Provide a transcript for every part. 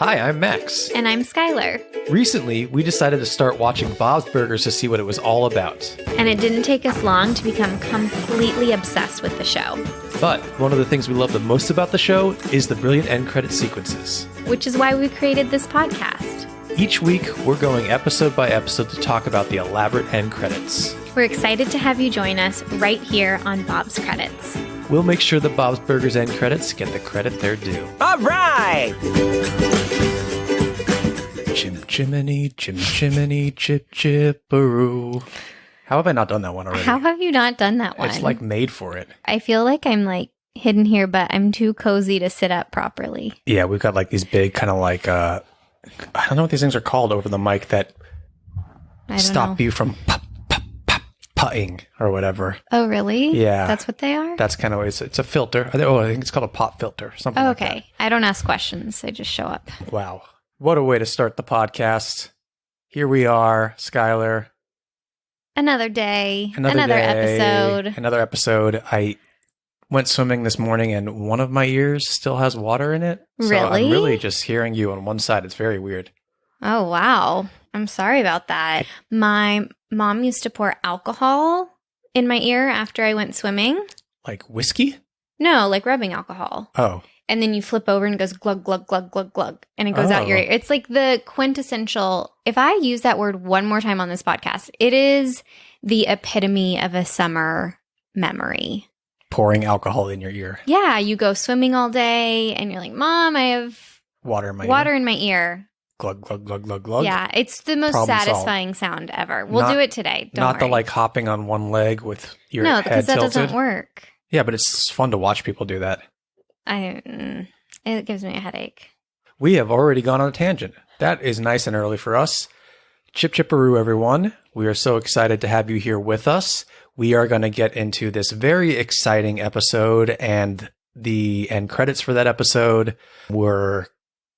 Hi, I'm Max. And I'm Skylar. Recently, we decided to start watching Bob's Burgers to see what it was all about. And it didn't take us long to become completely obsessed with the show. But one of the things we love the most about the show is the brilliant end credit sequences. Which is why we created this podcast. Each week, we're going episode by episode to talk about the elaborate end credits. We're excited to have you join us right here on Bob's Credits. We'll make sure the Bob's Burgers end credits get the credit they're due. All right! Chim chimney, chip chipperoo. How have I not done that one already? How have you not done that one? It's like made for it. I feel like I'm like hidden here, but I'm too cozy to sit up properly. Yeah, we've got like these big kind of like, I don't know what these things are called over the mic that stop you from putting or whatever. Oh, really? Yeah. That's what they are? That's kind of, it's a filter. Oh, I think it's called a pop filter. Something like that. Okay. I don't ask questions. I just show up. Wow. What a way to start the podcast. Here we are, Skylar. Another day. Another episode. Another episode. I went swimming this morning and one of my ears still has water in it. So Really? I'm really just hearing you on one side. It's very weird. Oh, wow. I'm sorry about that. My mom used to pour alcohol in my ear after I went swimming. Like whiskey? No, like rubbing alcohol. Oh. And then you flip over and it goes glug, glug, glug, glug, glug. And it goes out your ear. It's like the quintessential, if I use that word one more time on this podcast, it is the epitome of a summer memory. Pouring alcohol in your ear. Yeah, you go swimming all day and you're like, Mom, I have Water in my water ear. in my ear. Glug, glug, glug, glug, glug. Yeah, it's the most Problem satisfying sound ever. We'll do it today. Don't Not the worry. like hopping on one leg with your No, head because that tilted. doesn't work. Yeah, but it's fun to watch people do that. It gives me a headache. We have already gone on a tangent. That is nice and early for us. Chip chipperoo, everyone. We are so excited to have you here with us. We are going to get into this very exciting episode and the end credits for that episode. We're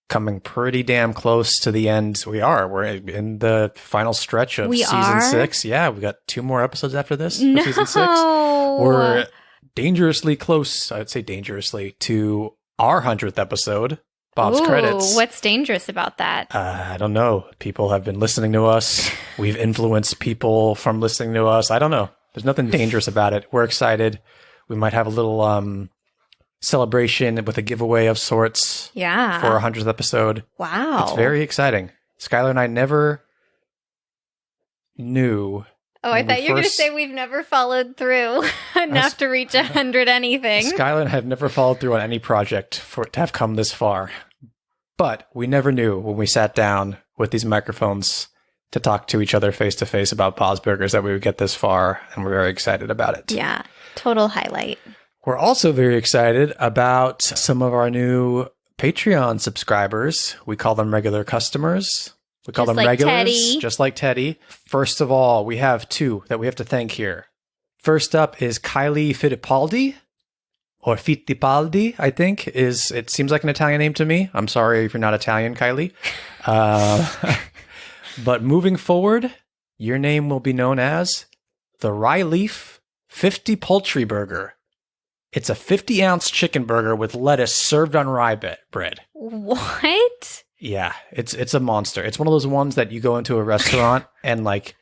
coming pretty damn close to the end. We're in the final stretch of season 6. Yeah, we got 2 more episodes after this for season 6. We're dangerously close, I'd say dangerously, to our 100th episode, Bob's Credits. What's dangerous about that? I don't know. People have been listening to us. We've influenced people from listening to us. I don't know. There's nothing dangerous about it. We're excited. We might have a little celebration with a giveaway of sorts for our 100th episode. Wow. It's very exciting. Skylar and I never knew. Oh, I thought you were going to say we've never followed through enough to reach 100 anything. Skylar and I have never followed through on any project for it to have come this far. But we never knew when we sat down with these microphones to talk to each other face to face about Bob's Burgers that we would get this far, and we're very excited about it. Yeah, total highlight. We're also very excited about some of our new Patreon subscribers. We call them regular customers. We call them regulars, Teddy. just like Teddy. First of all, we have 2 that we have to thank here. First up is Kylie Fittipaldi, or Fittipaldi, I think. It seems like an Italian name to me. I'm sorry if you're not Italian, Kylie. But moving forward, your name will be known as the Rye Leaf 50 Poultry Burger. It's a 50-ounce chicken burger with lettuce served on rye bread. What? Yeah, it's a monster. It's one of those ones that you go into a restaurant and like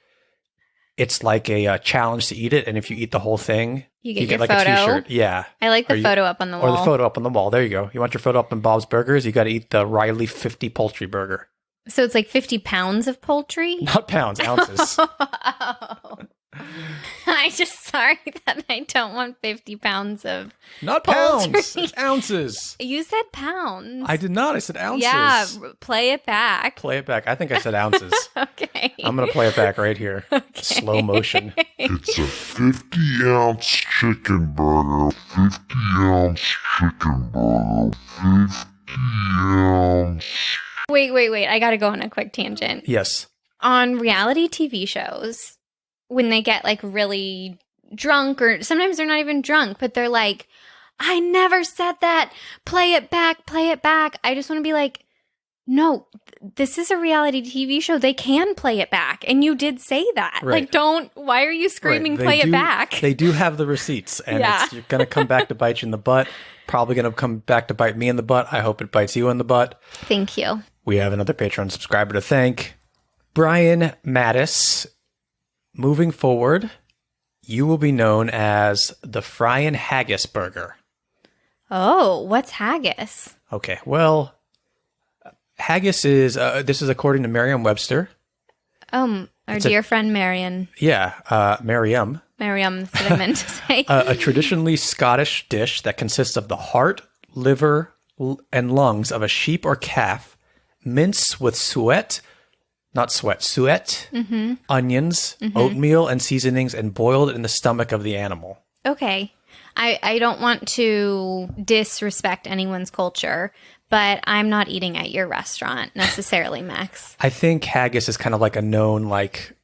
it's like a challenge to eat it, and if you eat the whole thing, you get like photo. a T-shirt. Yeah, I like the photo up on the wall. Or the photo up on the wall. There you go. You want your photo up in Bob's Burgers? You got to eat the Riley 50 Poultry Burger. So it's like 50 pounds of poultry? Not pounds, ounces. Oh. I'm just sorry that I don't want 50 pounds of Not poultry. Pounds, it's ounces. You said pounds. I did not. I said ounces. Yeah, play it back. Play it back. I think I said ounces. Okay. I'm going to play it back right here. Okay. Slow motion. It's a 50-ounce chicken burger. 50-ounce chicken burger. 50-ounce. Wait. I got to go on a quick tangent. Yes. On reality TV shows, when they get like really drunk, or sometimes they're not even drunk, but they're like, I never said that. Play it back. I just want to be like, no, this is a reality TV show. They can play it back. And you did say that. Right. Like, why are you screaming, Right. play it back? They do have the receipts, and Yeah. you're going to come back to bite you in the butt. Probably going to come back to bite me in the butt. I hope it bites you in the butt. Thank you. We have another Patreon subscriber to thank. Brian Mattis. Moving forward, you will be known as the Fryin' Haggis Burger. Oh, what's haggis? Okay, well, haggis is, this is according to Merriam-Webster. Our dear friend Marion. Yeah, Merriam. Mariam, that's what I meant to say. A traditionally Scottish dish that consists of the heart, liver, and lungs of a sheep or calf, minced with suet, onions, oatmeal, and seasonings, and boiled in the stomach of the animal. Okay. I don't want to disrespect anyone's culture, but I'm not eating at your restaurant necessarily, Max. I think haggis is kind of like a known, like,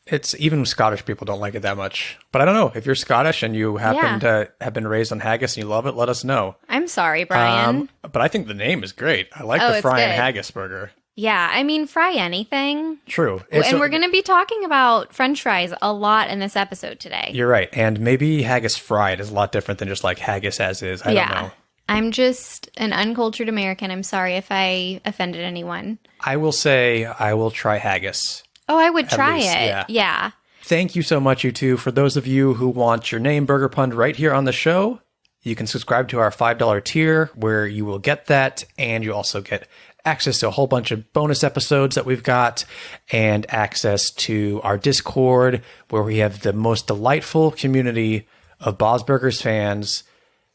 it's even Scottish people don't like it that much. But I don't know. If you're Scottish and you happen to have been raised on haggis and you love it, let us know. I'm sorry, Brian. But I think the name is great. I like the it's Fryin' good. Haggis Burger. Yeah, I mean, fry anything. True. And we're going to be talking about French fries a lot in this episode today. You're right. And maybe haggis fried is a lot different than just like haggis as is. I don't know. I'm just an uncultured American. I'm sorry if I offended anyone. I will say I will try haggis. Oh, I would try least, it. Yeah. Thank you so much, you two. For those of you who want your name burger punned right here on the show, you can subscribe to our $5 tier where you will get that. And you also get access to a whole bunch of bonus episodes that we've got and access to our Discord where we have the most delightful community of Bob's Burgers fans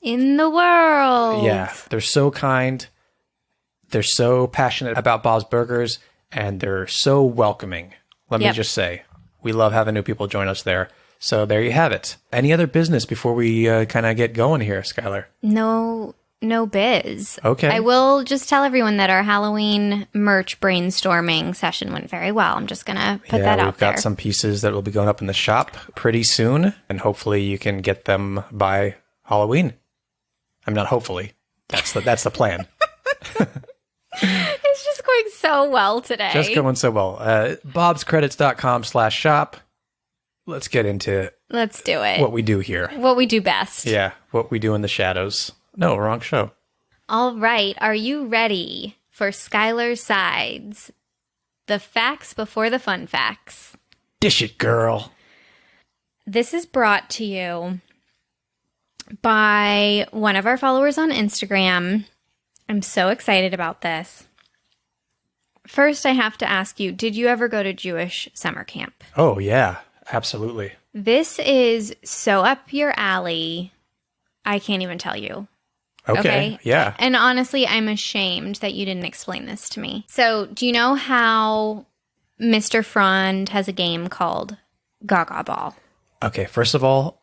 in the world. Yeah, they're so kind. They're so passionate about Bob's Burgers and they're so welcoming. Let me just say, we love having new people join us there. So there you have it. Any other business before we kind of get going here, Skylar? No biz. Okay. I will just tell everyone that our Halloween merch brainstorming session went very well. I'm just going to put that out we've got some pieces that will be going up in the shop pretty soon, and hopefully you can get them by Halloween. I'm not hopefully. That's the plan. It's just going so well today. Just going so well. bobscredits.com/shop. Let's get into Let's do it. what we do here. What we do best. Yeah, what we do in the shadows. No, wrong show. All right. Are you ready for Skylar's Sides? The facts before the fun facts. Dish it, girl. This is brought to you by one of our followers on Instagram. I'm so excited about this. First, I have to ask you, did you ever go to Jewish summer camp? Oh, yeah, absolutely. This is so up your alley. I can't even tell you. Okay. Yeah. And honestly, I'm ashamed that you didn't explain this to me. So, do you know how Mr. Frond has a game called Gaga Ball? Okay, first of all,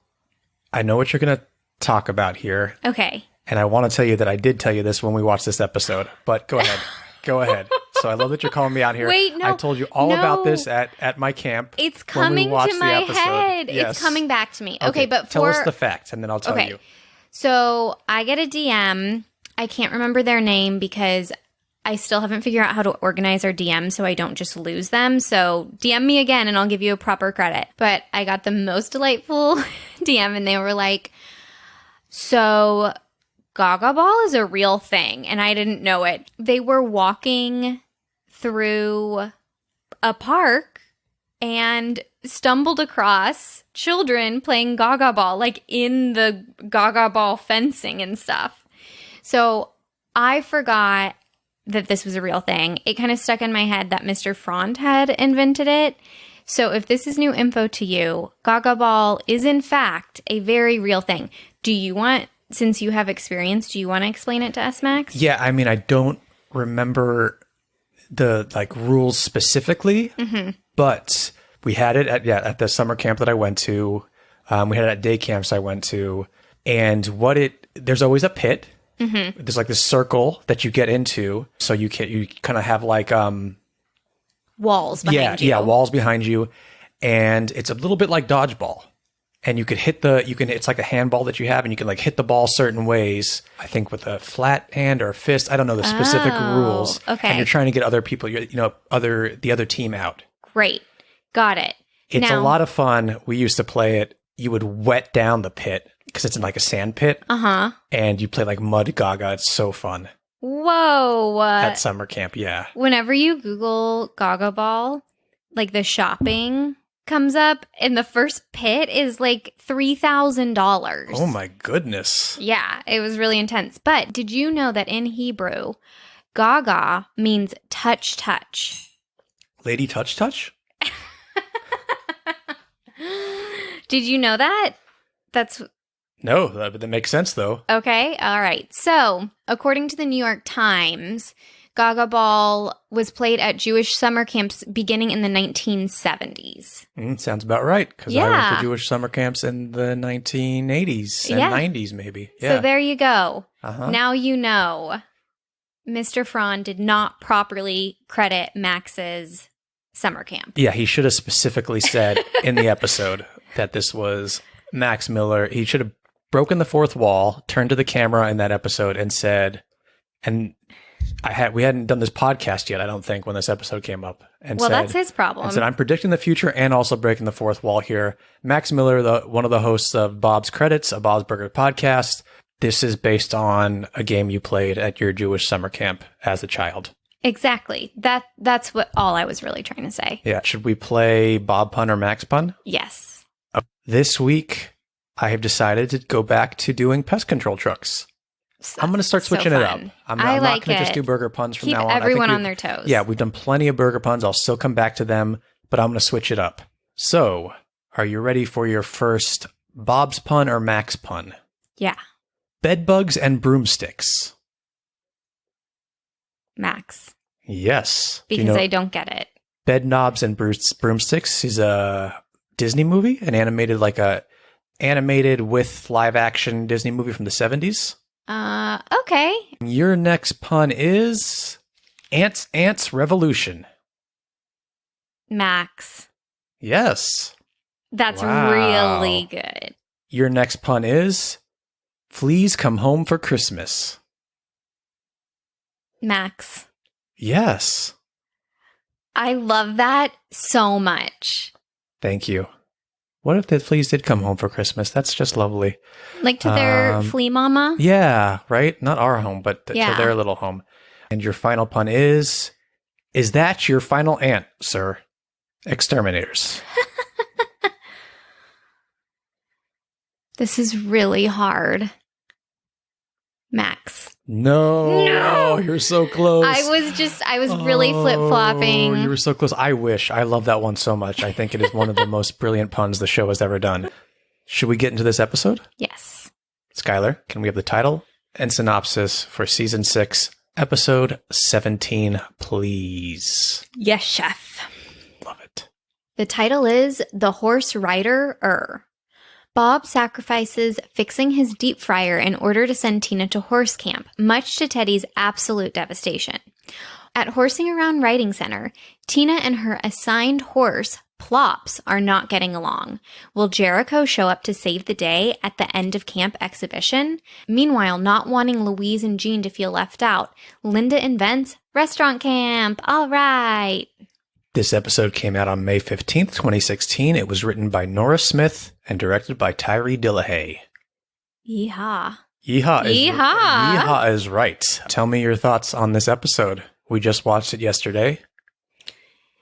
I know what you're going to talk about here. Okay. And I want to tell you that I did tell you this when we watched this episode, but go ahead. Go ahead. So I love that you're calling me out here. Wait, no. I told you all about this at my camp. It's coming to my head. Yes. It's coming back to me. Okay, but tell us the facts, and then I'll tell you. So I get a DM. I can't remember their name because I still haven't figured out how to organize our DMs so I don't just lose them. So DM me again and I'll give you a proper credit. But I got the most delightful DM and they were like, so Gaga Ball is a real thing. And I didn't know it. They were walking through a park and stumbled across children playing Gaga Ball, like in the Gaga Ball fencing and stuff. So I forgot that this was a real thing. It kind of stuck in my head that Mr. Frond had invented it. So if this is new info to you, Gaga Ball is in fact a very real thing. Do you want, since you have experience, do you want to explain it to us, Max? Yeah, I mean, I don't remember the rules specifically, but we had it at the summer camp that I went to. We had it at day camps I went to, and there's always a pit. There's like this circle that you get into, so you kind of have like walls behind you. Yeah, walls behind you, and it's a little bit like dodgeball. And you could it's like a handball that you have, and you can like hit the ball certain ways. I think with a flat hand or a fist. I don't know the specific rules. Okay. And you're trying to get other people, the other team out. Great. Got it. It's a lot of fun. We used to play it. You would wet down the pit because it's in like a sand pit. And you play like Mud Gaga. It's so fun. Whoa. at summer camp. Yeah. Whenever you Google Gaga Ball, like the shopping comes up, and the first pit is like $3,000. Oh my goodness. Yeah, it was really intense. But did you know that in Hebrew, Gaga means touch, touch? Lady Touch Touch? Did you know that? That's No, that makes sense though. okay. All right. So, according to the New York Times, Gaga Ball was played at Jewish summer camps beginning in the 1970s. Sounds about right, because I went Yeah. to Jewish summer camps in the 1980s and Yeah. 90s maybe. Yeah. So, there you go. Uh-huh. Now you know Mr. Frann did not properly credit Max's summer camp. Yeah, he should have specifically said in the episode that this was Max Miller. He should have broken the fourth wall, turned to the camera in that episode and said, and we hadn't done this podcast yet, I don't think, when this episode came up. And Well, said, that's his problem. and said, I'm predicting the future and also breaking the fourth wall here. Max Miller, one of the hosts of Bob's Credits, a Bob's Burger podcast. This is based on a game you played at your Jewish summer camp as a child. Exactly. That's what all I was really trying to say. Yeah. Should we play Bob Pun or Max Pun? Yes. This week, I have decided to go back to doing pest control trucks. I'm going to start So switching it up. fun. I'm I not like going to just it. do burger puns from Keep now on. everyone I think on their toes. Yeah, we've done plenty of burger puns. I'll still come back to them, but I'm going to switch it up. So, are you ready for your first Bob's pun or Max pun? Yeah. Bedbugs and broomsticks. Max. Yes. Do Because you know I don't get it. Bed Knobs and Broomsticks is a Disney movie, an animated with live action Disney movie from the 70s. Okay. Your next pun is Ants Revolution. Max. Yes. That's Wow. really good. Your next pun is Fleas Come Home for Christmas. Max. Yes. I love that so much. Thank you. What if the fleas did come home for Christmas? That's just lovely. Like to their flea mama. Yeah, right? Not our home, but to Yeah. their little home. And your final pun is that your final ant, sir? Exterminators. This is really hard. Max. No, you're so close. I was really flip-flopping. You were so close. I wish. I love that one so much. I think it is one of the most brilliant puns the show has ever done. Should we get into this episode? Yes. Skylar, can we have the title and synopsis for season 6, episode 17, please? Yes, chef. Love it. The title is The Horse Rider. Bob sacrifices fixing his deep fryer in order to send Tina to horse camp, much to Teddy's absolute devastation. At Horsing Around Riding Center, Tina and her assigned horse, Plops, are not getting along. Will Jericho show up to save the day at the end of camp exhibition? Meanwhile, not wanting Louise and Jean to feel left out, Linda invents restaurant camp. All right. This episode came out on May 15th, 2016. It was written by Nora Smith and directed by Tyree Dillahay. Yeehaw. Yeehaw is, Yeehaw. Yeehaw is right. Tell me your thoughts on this episode. We just watched it yesterday.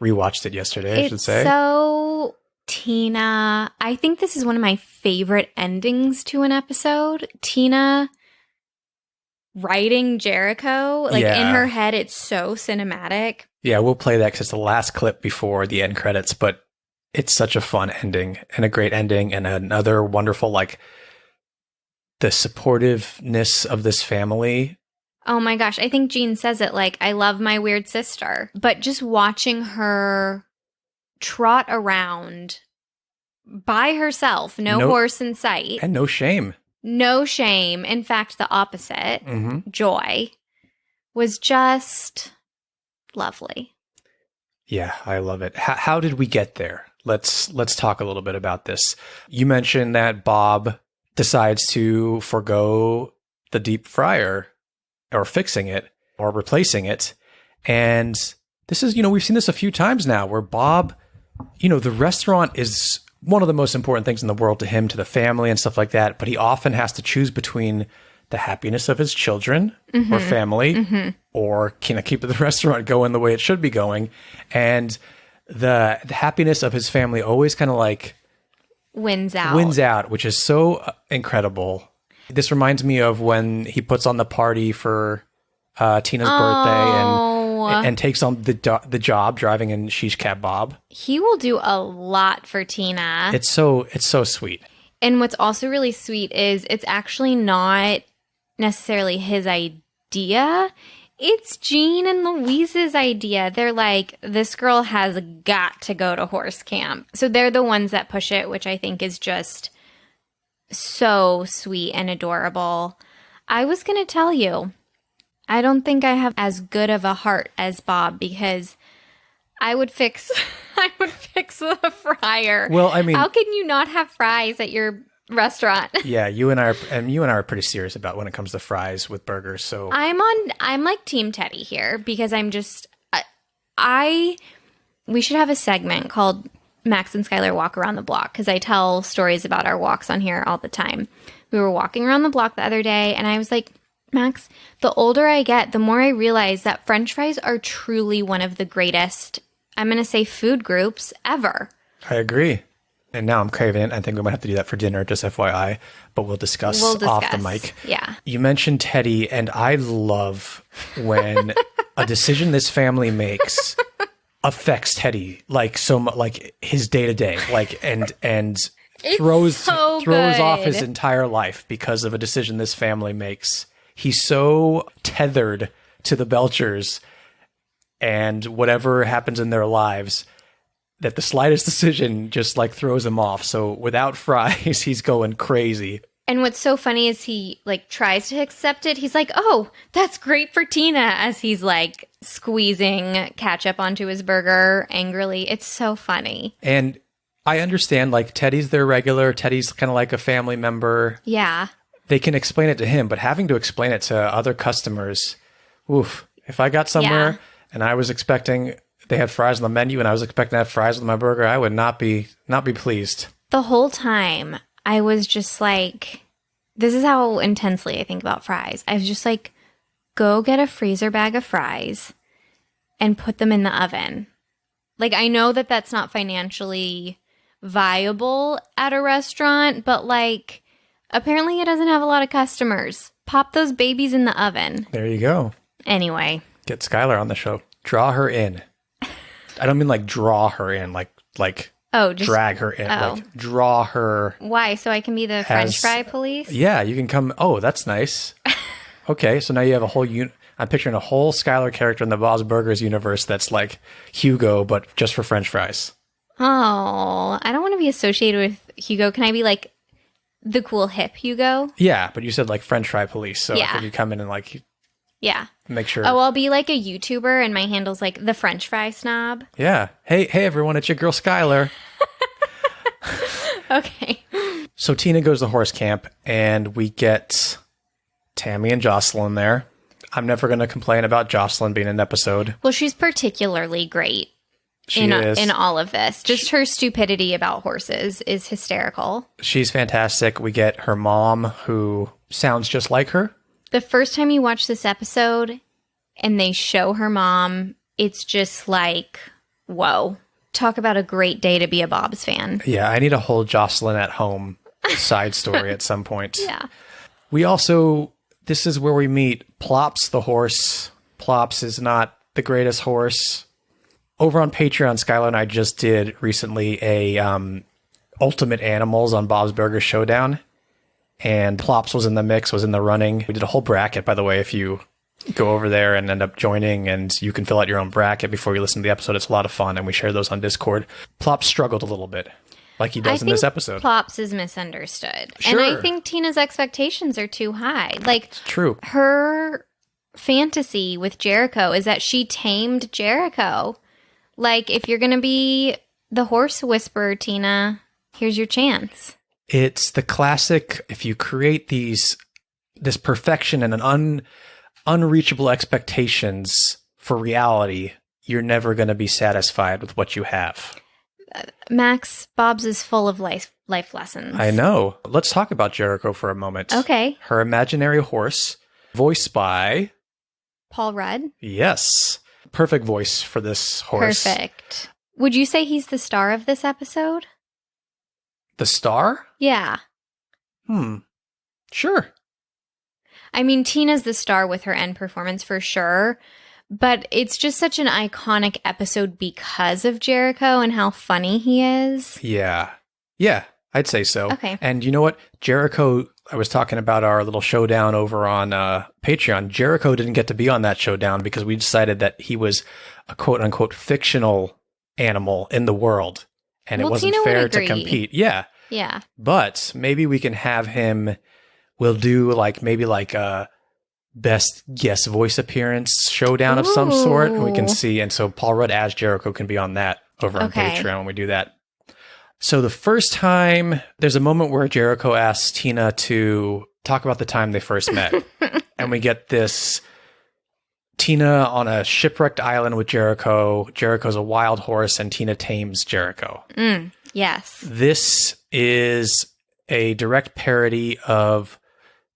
Rewatched it yesterday, I should say. So, Tina, I think this is one of my favorite endings to an episode. Tina writing Jericho, like in Yeah. her head, it's so cinematic. Yeah, we'll play that because it's the last clip before the end credits, but it's such a fun ending and a great ending and another wonderful, like, the supportiveness of this family. Oh my gosh, I think Jean says it like, I love my weird sister. But just watching her trot around by herself, no horse in sight, And no shame. no shame. In fact, the opposite, Mm-hmm. joy, was just lovely. Yeah, I love it. How did we get there? Let's talk a little bit about this. You mentioned that Bob decides to forgo the deep fryer or fixing it or replacing it. And this is, we've seen this a few times now where Bob, the restaurant is one of the most important things in the world to him, to the family and stuff like that. But he often has to choose between the happiness of his children or family, or can I keep the restaurant going the way it should be going? And the happiness of his family always kind of like wins out, which is so incredible. This reminds me of when he puts on the party for Tina's birthday and takes on the job driving in Shish Kebab. He will do a lot for Tina. It's so sweet. And what's also really sweet is it's actually not necessarily his idea. It's Jean and Louise's idea. They're like, this girl has got to go to horse camp. So they're the ones that push it, which I think is just so sweet and adorable. I was going to tell you, I don't think I have as good of a heart as Bob, because I would fix the fryer. Well, I mean, how can you not have fries at your restaurant? Yeah, you and I are pretty serious about when it comes to fries with burgers. So I'm like Team Teddy here, because I'm just we should have a segment called Max and Skylar Walk Around the Block, because I tell stories about our walks on here all the time. We were walking around the block the other day, and I was like, Max, the older I get, the more I realize that French fries are truly one of the greatest, I'm going to say, food groups ever. I agree. And now I'm craving it. I think we might have to do that for dinner, just FYI. But we'll discuss off the mic. Yeah. You mentioned Teddy, and I love when a decision this family makes affects Teddy like so much, like his day to day, like and throws off his entire life because of a decision this family makes. He's so tethered to the Belchers and whatever happens in their lives that the slightest decision just like throws him off. So without fries, he's going crazy. And what's so funny is he like tries to accept it. He's like, oh, that's great for Tina, as he's like squeezing ketchup onto his burger angrily. It's so funny. And I understand, like, Teddy's their regular. Teddy's kind of like a family member. Yeah. They can explain it to him, but having to explain it to other customers, oof. If I got somewhere and I was expecting they had fries on the menu and I was expecting to have fries with my burger, I would not be pleased. The whole time I was just like, this is how intensely I think about fries. I was just like, go get a freezer bag of fries and put them in the oven. Like, I know that that's not financially viable at a restaurant, but like, apparently it doesn't have a lot of customers. Pop those babies in the oven. There you go. Anyway. Get Skylar on the show. Draw her in. I don't mean like draw her in, like just drag her in. Like draw her. Why? So I can be the French fry police? Yeah, you can come. Oh, that's nice. Okay, so now you have a whole I'm picturing a whole Skylar character in the Bob's Burgers universe that's like Hugo, but just for French fries. Oh, I don't want to be associated with Hugo. Can I be like the cool hip Hugo? Yeah, but you said like French fry police, so I think you come in and like make sure. Oh, I'll be like a YouTuber, and my handle's like the French fry snob. Yeah. Hey everyone, it's your girl Skylar. Okay. So Tina goes to horse camp, and we get Tammy and Jocelyn there. I'm never going to complain about Jocelyn being in an episode. Well, she's particularly great in all of this. Just her stupidity about horses is hysterical. She's fantastic. We get her mom, who sounds just like her. The first time you watch this episode and they show her mom, it's just like, whoa. Talk about a great day to be a Bob's fan. Yeah, I need a whole Jocelyn at home side story at some point. Yeah. We also, this is where we meet Plops the horse. Plops is not the greatest horse. Over on Patreon, Skylar and I just did recently a Ultimate Animals on Bob's Burgers Showdown. And Plops was in the mix, was in the running. We did a whole bracket, by the way, if you go over there and end up joining, and you can fill out your own bracket before you listen to the episode. It's a lot of fun, and we share those on Discord. Plops struggled a little bit, like he does in this episode. Plops is misunderstood. Sure. And I think Tina's expectations are too high. Like, it's true. Her fantasy with Jericho is that she tamed Jericho. Like, if you're going to be the horse whisperer, Tina, here's your chance. It's the classic, if you create this perfection and an unreachable expectations for reality, you're never going to be satisfied with what you have. Max, Bob's is full of life life lessons. I know. Let's talk about Jericho for a moment. Okay. Her imaginary horse, voiced by... Paul Rudd. Yes. Perfect voice for this horse. Perfect. Would you say he's the star of this episode? The star? Yeah. Sure. I mean, Tina's the star with her end performance for sure, but it's just such an iconic episode because of Jericho and how funny he is. Yeah. Yeah, I'd say so. Okay. And you know what? Jericho, I was talking about our little showdown over on Patreon. Jericho didn't get to be on that showdown because we decided that he was a quote unquote fictional animal in the world. And Well, it wasn't Tina would fair to agree. compete. Yeah. Yeah. But maybe we can have him, we'll do maybe a best guest voice appearance showdown of some sort. And we can Ooh. see. And so Paul Rudd as Jericho can be on that over on Okay. Patreon when we do that. So the first time, there's a moment where Jericho asks Tina to talk about the time they first met. And we get this Tina on a shipwrecked island with Jericho. Jericho's a wild horse and Tina tames Jericho. Yes. This is a direct parody of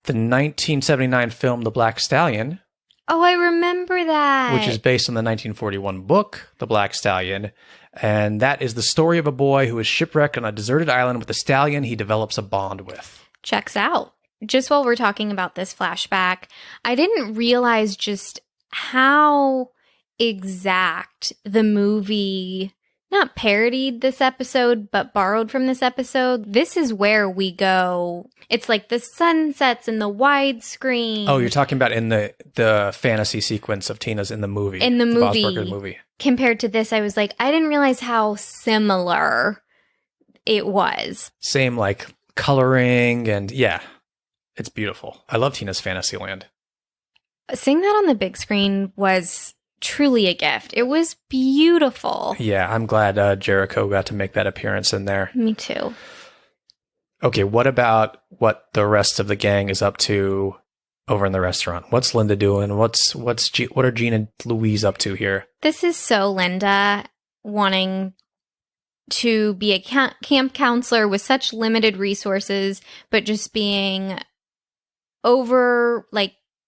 the 1979 film The Black Stallion, Oh, I remember that. which is based on the 1941 book, The Black Stallion. And that is the story of a boy who is shipwrecked on a deserted island with a stallion he develops a bond with. Checks out. Just while we're talking about this flashback, I didn't realize just how exact the movie not parodied this episode, but borrowed from this episode. This is where we go. It's like the sunsets and the widescreen. Oh, you're talking about in the fantasy sequence of Tina's in the movie. In the movie. Bob's Burgers movie. Compared to this, I was like, I didn't realize how similar it was. Same coloring and yeah, it's beautiful. I love Tina's Fantasyland. Seeing that on the big screen was truly a gift. It was beautiful. Yeah, I'm glad Jericho got to make that appearance in there. Me too. Okay, what about what the rest of the gang is up to over in the restaurant? What's Linda doing? What are Gene and Louise up to here? This is so Linda wanting to be a camp counselor with such limited resources, but just being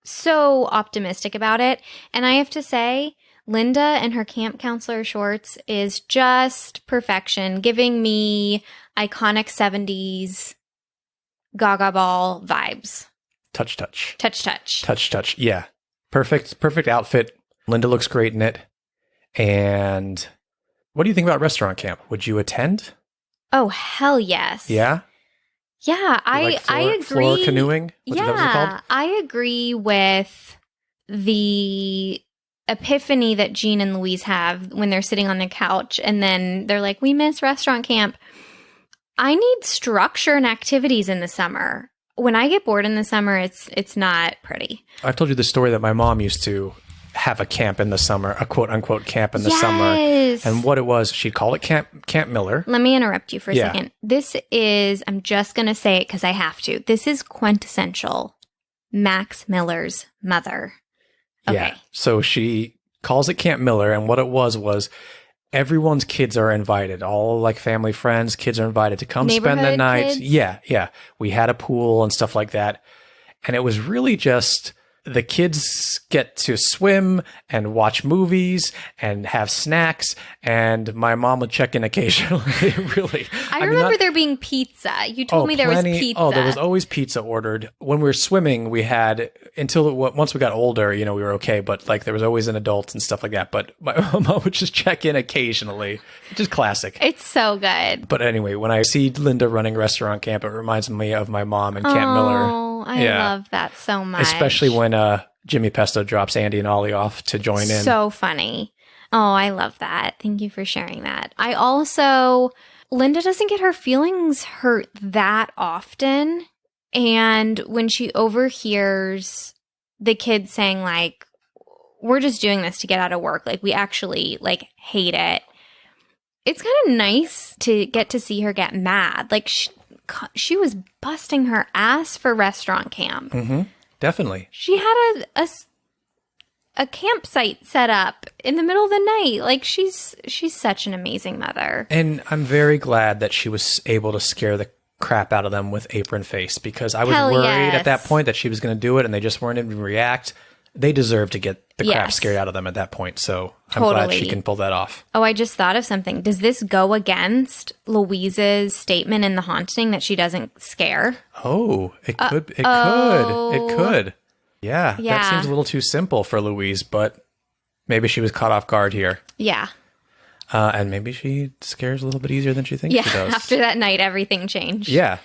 so optimistic about it. And I have to say, Linda and her camp counselor shorts is just perfection, giving me iconic 70s Gaga Ball vibes. Touch. Touch. Yeah. Perfect outfit. Linda looks great in it. And what do you think about restaurant camp? Would you attend? Oh, hell yes. Yeah? Yeah, You I agree. Floor canoeing? That was it called? I agree with the epiphany that Gene and Louise have when they're sitting on the couch and then they're like, we miss restaurant camp. I need structure and activities in the summer. When I get bored in the summer, it's not pretty. I've told you the story that my mom used to have a camp in the summer, a quote unquote camp in the summer. Yes. And what it was, she'd call it Camp Miller. Let me interrupt you for a Yeah. second. This is, I'm just going to say it because I have to. This is quintessential Max Miller's mother. Okay. Yeah. So she calls it Camp Miller. And what it was everyone's kids are invited. All family, friends, kids are invited to come spend the Neighborhood night. kids? Yeah. We had a pool and stuff like that. And it was really just the kids get to swim and watch movies and have snacks. And my mom would check in occasionally. Really. I remember there being pizza. You told me there was plenty. pizza. Oh, there was always pizza ordered. When we were swimming, we had once we got older, we were okay. But there was always an adult and stuff like that. But my mom would just check in occasionally, which is classic. It's so good. But anyway, when I see Linda running restaurant camp, it reminds me of my mom and Camp Miller. Oh, I love that so much. Especially when Jimmy Pesto drops Andy and Ollie off to join in. So funny. Oh, I love that. Thank you for sharing that. Linda doesn't get her feelings hurt that often. And when she overhears the kids saying we're just doing this to get out of work. We actually hate it. It's kind of nice to get to see her get mad. She was busting her ass for restaurant camp. Mm-hmm. Definitely. She had a campsite set up in the middle of the night. She's such an amazing mother. And I'm very glad that she was able to scare crap out of them with apron face, because I was Hell worried at that yes. point that she was going to do it and they just weren't even react. They deserve to get the crap Yes. scared out of them at that point. So I'm glad she Totally. can pull that off. Oh, I just thought of something. Does this go against Louise's statement in The Haunting that she doesn't scare? Oh, it could. It oh. could. It could. Yeah, that Yeah. seems a little too simple for Louise, but maybe she was caught off guard here. Yeah. And maybe she scares a little bit easier than she thinks Yeah. she does. After that night, everything changed. Yeah,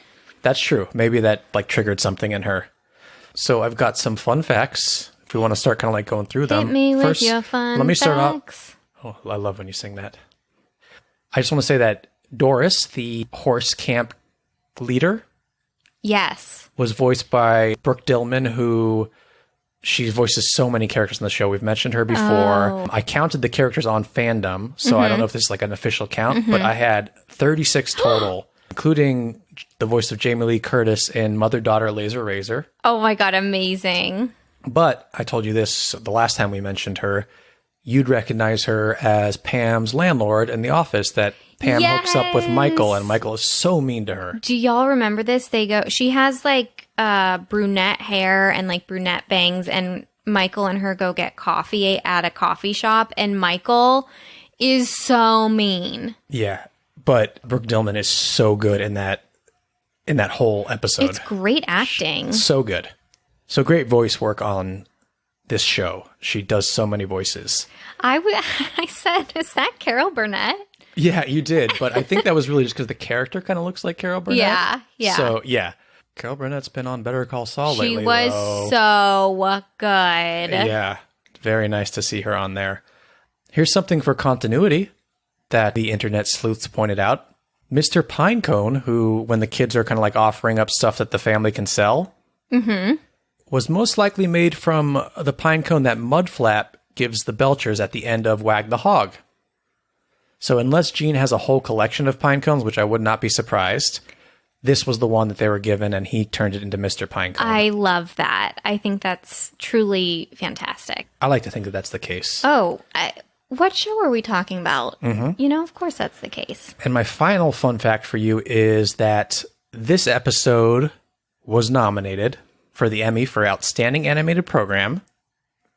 that's true. Maybe that like triggered something in her. So I've got some fun facts. If we want to start kind of like going through them. Hit me with First, your fun let me start facts. off. Oh, I love when you sing that. I just want to say that Doris, the horse camp leader, Yes. was voiced by Brooke Dillman, who she voices so many characters in the show. We've mentioned her before. Oh. I counted the characters on Fandom, so I don't know if this is like an official count, but I had 36 total, including the voice of Jamie Lee Curtis in Mother-Daughter Laser Razor. Oh my God, amazing. But I told you this the last time we mentioned her. You'd recognize her as Pam's landlord in the office that Pam hooks up with Michael, and Michael is so mean to her. Do y'all remember this? She has like brunette hair and like brunette bangs, and Michael and her go get coffee at a coffee shop, and Michael is so mean. Yeah, but Brooke Dillman is so good in that whole episode. It's great acting. So good. So great voice work on this show. She does so many voices. I said, is that Carol Burnett? Yeah, you did. But I think that was really just because the character kind of looks like Carol Burnett. Yeah, yeah. So, yeah. Carol Burnett's been on Better Call Saul lately, She was though. so good. Yeah. Very nice to see her on there. Here's something for continuity that the internet sleuths pointed out. Mr. Pinecone, who, when the kids are kind of like offering up stuff that the family can sell, was most likely made from the pine cone that Mudflap gives the Belchers at the end of Wag the Hog. So unless Gene has a whole collection of pine cones, which I would not be surprised, this was the one that they were given, and he turned it into Mr. Pinecone. I love that. I think that's truly fantastic. I like to think that that's the case. Oh, what show are we talking about? You know, of course that's the case. And my final fun fact for you is that this episode was nominated for the Emmy for Outstanding Animated Program.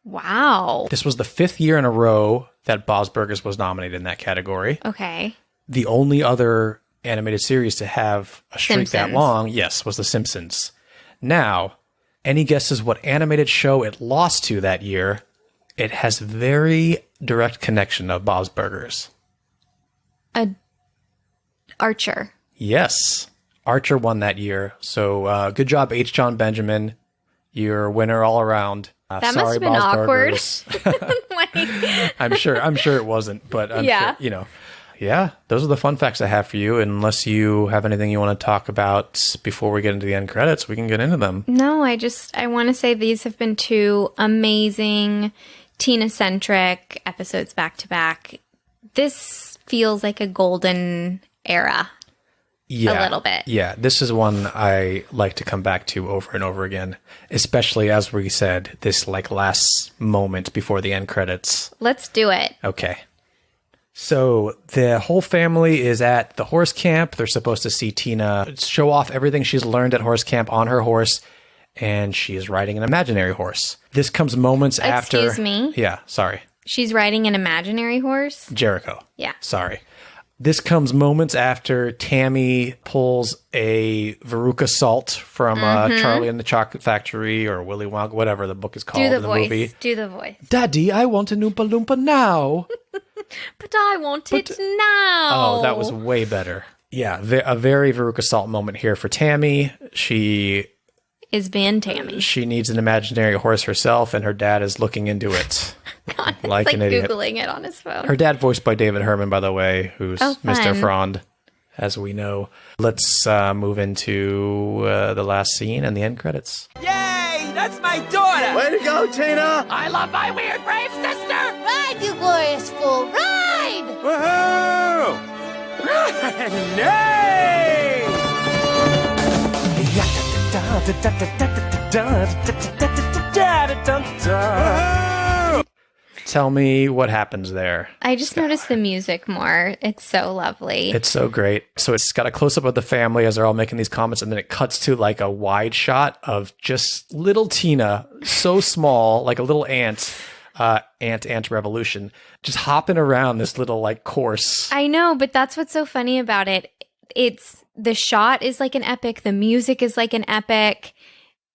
Wow. This was the 5th year in a row that Bob's Burgers was nominated in that category. Okay. The only other animated series to have a streak that Simpsons. long, yes, was The Simpsons. Now, any guesses what animated show it lost to that year? It has very direct connection of Bob's Burgers. Archer. Yes. Archer won that year. So good job, H. John Benjamin. You're a winner all around. That must have been awkward. Burgers. Like, I'm sure it wasn't, but I'm Yeah. sure, Yeah, those are the fun facts I have for you. Unless you have anything you want to talk about before we get into the end credits, we can get into them. no, I want to say these have been two amazing Tina-centric episodes back to back. This feels like a golden era. Yeah, A little bit. Yeah, this is one I like to come back to over and over again, especially as we said, this like last moment before the end credits. Let's do it. Okay. So the whole family is at the horse camp. They're supposed to see Tina show off everything she's learned at horse camp on her horse, and she is riding an imaginary horse. This comes moments after... Excuse me? Yeah, sorry. She's riding an imaginary horse? Jericho. Yeah. Sorry. This comes moments after Tammy pulls a Veruca Salt from Charlie and the Chocolate Factory or Willy Wonka, whatever the book is called Do the in the voice. movie. Do the voice. Daddy, I want an Oompa Loompa now. But I want it now. Oh, that was way better. Yeah, a very Veruca Salt moment here for Tammy. She Is being Tammy. needs an imaginary horse herself, and her dad is looking into it. God, Like it's an like idiot. Googling it on his phone. Her dad voiced by David Herman, by the way, who's Oh, Mr. fun. Frond, as we know. Let's move into the last scene and the end credits. Yay! That's my daughter! Way to go, Tina! I love my weird brave sister! Ride, you glorious fool, ride! Woohoo! Nay! Tell me what happens there. I just noticed the music more. It's so lovely. It's so great. So it's got a close up of the family as they're all making these comments, and then it cuts to like a wide shot of just little Tina, so small, like a little ant. Ant Revolution, just hopping around this little like course. I know, but that's what's so funny about it. It's the shot is like an epic, the music is like an epic,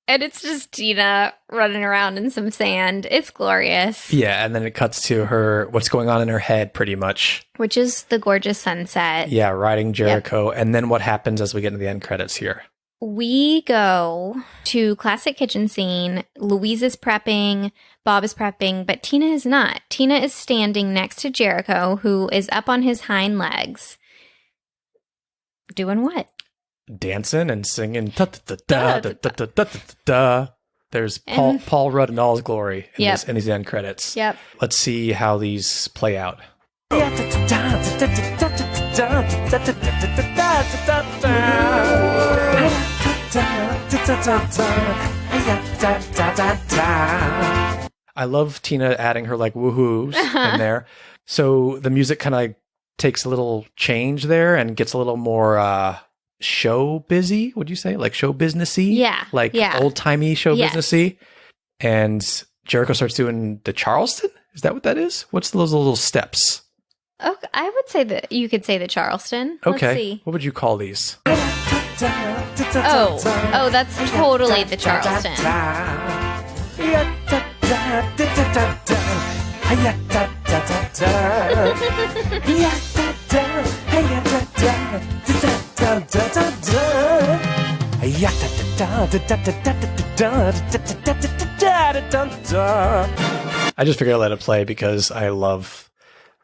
and it's just Tina running around in some sand. It's glorious. Yeah, and then it cuts to her, what's going on in her head, pretty much. Which is the gorgeous sunset. Yeah, riding Jericho. Yep. And then what happens as we get into the end credits here? We go to classic kitchen scene. Louise is prepping, Bob is prepping, but Tina is not. Tina is standing next to Jericho, who is up on his hind legs. Doing what? Dancing and singing. There's Paul Rudd in all his glory in these end credits. Yep. Let's see how these play out. I love Tina adding her like woohoos in there. So the music kind of takes a little change there and gets a little more show busy, would you say? Like show businessy? Yeah. Like old timey show businessy. And Jericho starts doing the Charleston? Is that what that is? What's those little steps? Okay, I would say that you could say the Charleston. Okay. Let's see. What would you call these? Oh, that's totally the Charleston. I just figured I'd let it play because I love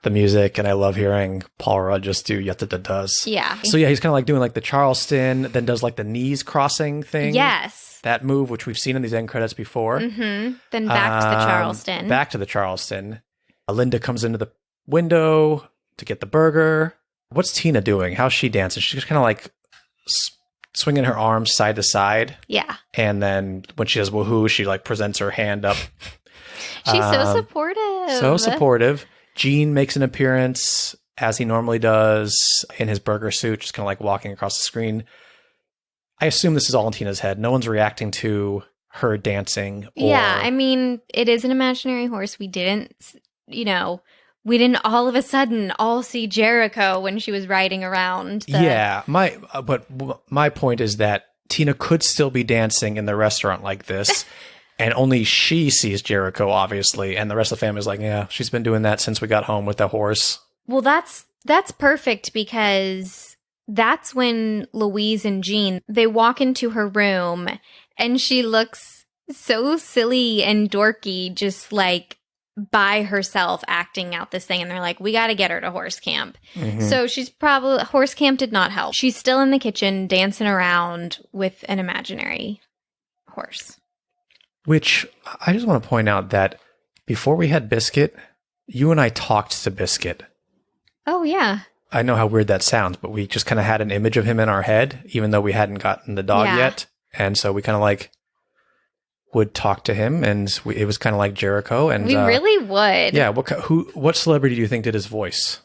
the music and I love hearing Paul Rudd just do does. Yeah. So yeah, he's kind of like doing like the Charleston, then does like the knees crossing thing. Yes. That move, which we've seen in these end credits before. Mm-hmm. Then back to the Charleston. Back to the Charleston. Linda comes into the window to get the burger. What's Tina doing? How's she dancing? She's just kind of like swinging her arms side to side. Yeah. And then when she does woohoo, she like presents her hand up. She's so supportive. So supportive. Gene makes an appearance as he normally does in his burger suit, just kind of like walking across the screen. I assume this is all in Tina's head. No one's reacting to her dancing. Yeah, I mean, it is an imaginary horse. We didn't all of a sudden all see Jericho when she was riding around. Yeah, but my point is that Tina could still be dancing in the restaurant like this. And only she sees Jericho, obviously, and the rest of the family's like, yeah, she's been doing that since we got home with the horse. Well, that's perfect because that's when Louise and Jean, they walk into her room and she looks so silly and dorky, just like by herself acting out this thing. And they're like, we got to get her to horse camp. Mm-hmm. So horse camp did not help. She's still in the kitchen dancing around with an imaginary horse. Which I just want to point out that before we had Biscuit, you and I talked to Biscuit. Oh, yeah. I know how weird that sounds, but we just kind of had an image of him in our head, even though we hadn't gotten the dog yet. And so we kind of like would talk to him, and it was kind of like Jericho. And we really would. Yeah. What celebrity do you think did his voice?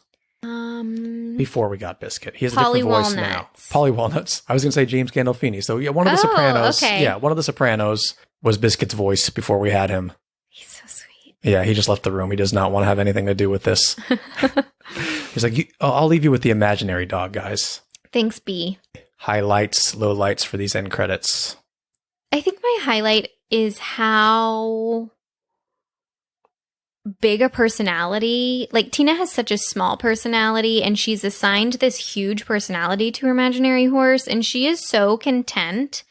Before we got Biscuit. He has a different voice now. Polly Walnuts. I was going to say James Gandolfini. So yeah, one of the Sopranos. Okay. Yeah, one of the Sopranos was Biscuit's voice before we had him. He's so sweet. Yeah, he just left the room. He does not want to have anything to do with this. He's like, I'll leave you with the imaginary dog, guys. Thanks, B. Highlights, lowlights for these end credits. I think my highlight is how big a personality, like Tina has such a small personality and she's assigned this huge personality to her imaginary horse, and she is so content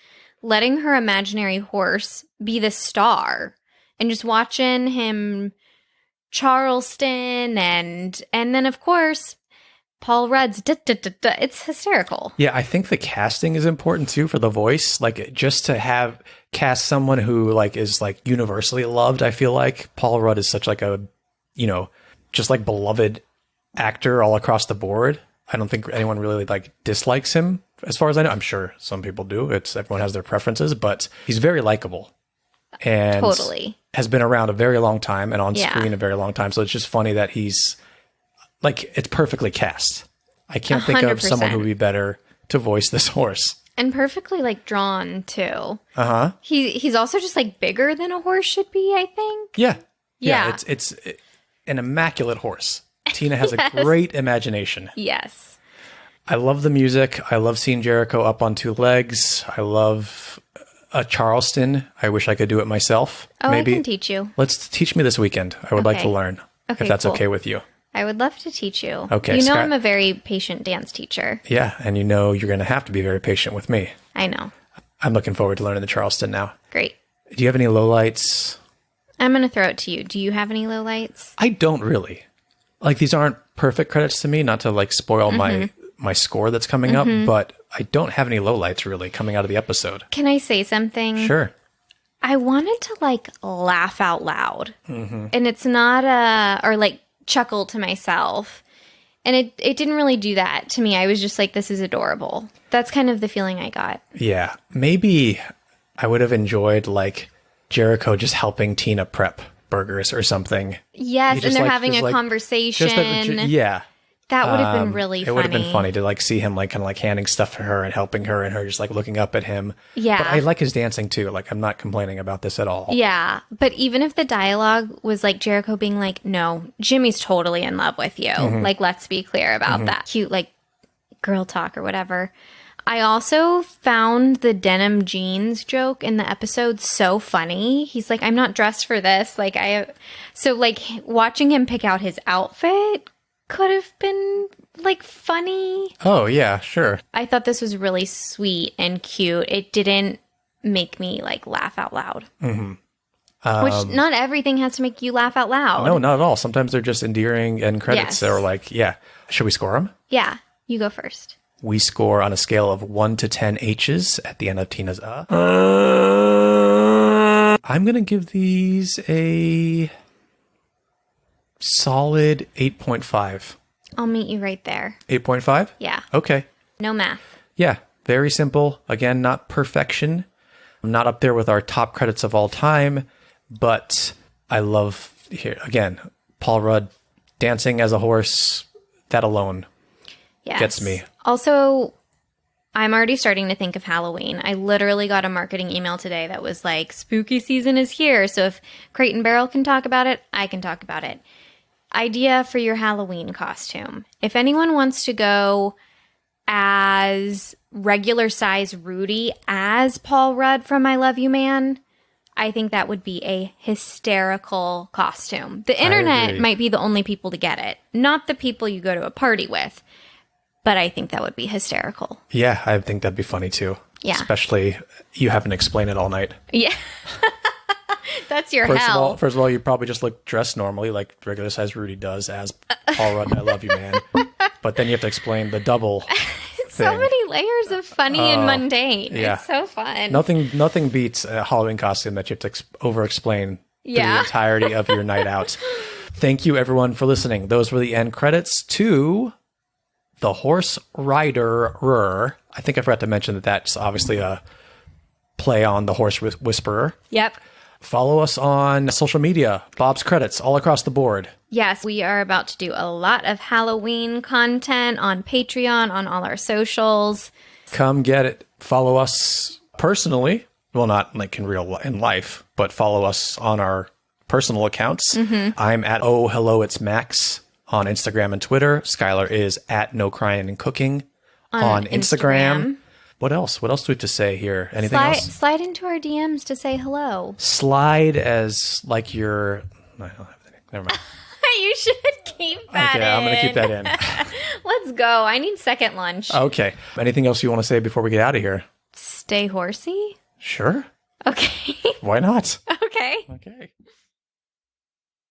letting her imaginary horse be the star and just watching him Charleston and then of course Paul Rudd's it's hysterical. Yeah, I think the casting is important too for the voice. Like just to cast someone who like is like universally loved. I feel like Paul Rudd is such like a, just like beloved actor all across the board. I don't think anyone really like dislikes him as far as I know. I'm sure some people do. Everyone has their preferences, but he's very likable. and Totally. has been around a very long time and on Yeah. screen a very long time. So it's just funny that he's like, it's perfectly cast. I can't think of someone who would be better to voice this horse. And perfectly like drawn too. Uh-huh. He's also just like bigger than a horse should be, I think. Yeah. Yeah. It's an immaculate horse. Tina has Yes. a great imagination. Yes. I love the music. I love seeing Jericho up on two legs. I love a Charleston. I wish I could do it myself. Oh, Maybe I can teach you. Let's teach me this weekend. I would like to Okay. learn Okay, if that's cool. okay with you. I would love to teach you. Okay, You know Scott- I'm a very patient dance teacher. Yeah, and you know you're going to have to be very patient with me. I know. I'm looking forward to learning the Charleston now. Great. Do you have any lowlights? I'm going to throw it to you. Do you have any lowlights? I don't really. Like, these aren't perfect credits to me, not to like spoil my score that's coming up, but I don't have any lowlights really coming out of the episode. Can I say something? Sure. I wanted to like laugh out loud. And it's not or like chuckle to myself. And it didn't really do that to me. I was just like, this is adorable. That's kind of the feeling I got. Yeah. Maybe I would have enjoyed like Jericho just helping Tina prep burgers or something. Yes, Just and they're like- having just a like- conversation. Yeah. That would have been really It funny. would have been funny to like see him like kind of like handing stuff to her and helping her and her just like looking up at him. Yeah. But I like his dancing too. Like, I'm not complaining about this at all. Yeah, but even if the dialogue was like Jericho being like, no, Jimmy's totally in love with you. Like, let's be clear about that. Cute, like, girl talk or whatever. I also found the denim jeans joke in the episode so funny. He's like, I'm not dressed for this. Like, so like watching him pick out his outfit could have been like funny. Oh, yeah, sure. I thought this was really sweet and cute. It didn't make me like laugh out loud. Which not everything has to make you laugh out loud. No, not at all. Sometimes they're just endearing and credits Yes. are like, yeah. Should we score them? Yeah, you go first. We score on a scale of 1 to 10 H's at the end of Tina's I'm going to give these a solid 8.5. I'll meet you right there. 8.5? Yeah. Okay. No math. Yeah, very simple. Again, not perfection. Not up there with our top credits of all time, but I love, here again, Paul Rudd dancing as a horse. That alone Yes. gets me. Also, I'm already starting to think of Halloween. I literally got a marketing email today that was like, spooky season is here. So if Crate and Barrel can talk about it, I can talk about it. Idea for your Halloween costume. If anyone wants to go as regular size Rudy as Paul Rudd from I Love You Man, I think that would be a hysterical costume. The internet agree. might be the only people to get it, not the people you go to a party with. But I think that would be hysterical. Yeah, I think that'd be funny too. Yeah. Especially you having to explain it all night. Yeah. That's your First hell. of all, you probably just look dressed normally like regular size Rudy does as Paul Rudd in I Love You Man. But then you have to explain the double so thing. many layers of funny and mundane. yeah. It's so fun. Nothing beats a Halloween costume that you have to over-explain through Yeah. the entirety of your night out. Thank you, everyone, for listening. Those were the end credits to The Horse Rider. I think I forgot to mention that that's obviously a play on The Horse Whisperer. Yep. Follow us on social media. Bob's Credits all across the board. Yes, we are about to do a lot of Halloween content on Patreon, on all our socials. Come get it. Follow us personally. Well, not like in life, but follow us on our personal accounts. I'm at Oh Hello It's Max on Instagram and Twitter. Skylar is at No Crying and Cooking on Instagram. What else? What else do we have to say here? Anything else? Slide into our DMs to say hello. Slide as like your. No, I don't have anything. Never mind. You should keep that in. Okay, I'm going to keep that in. Let's go. I need second lunch. Okay. Anything else you want to say before we get out of here? Stay horsey? Sure. Okay. Why not? Okay. Okay.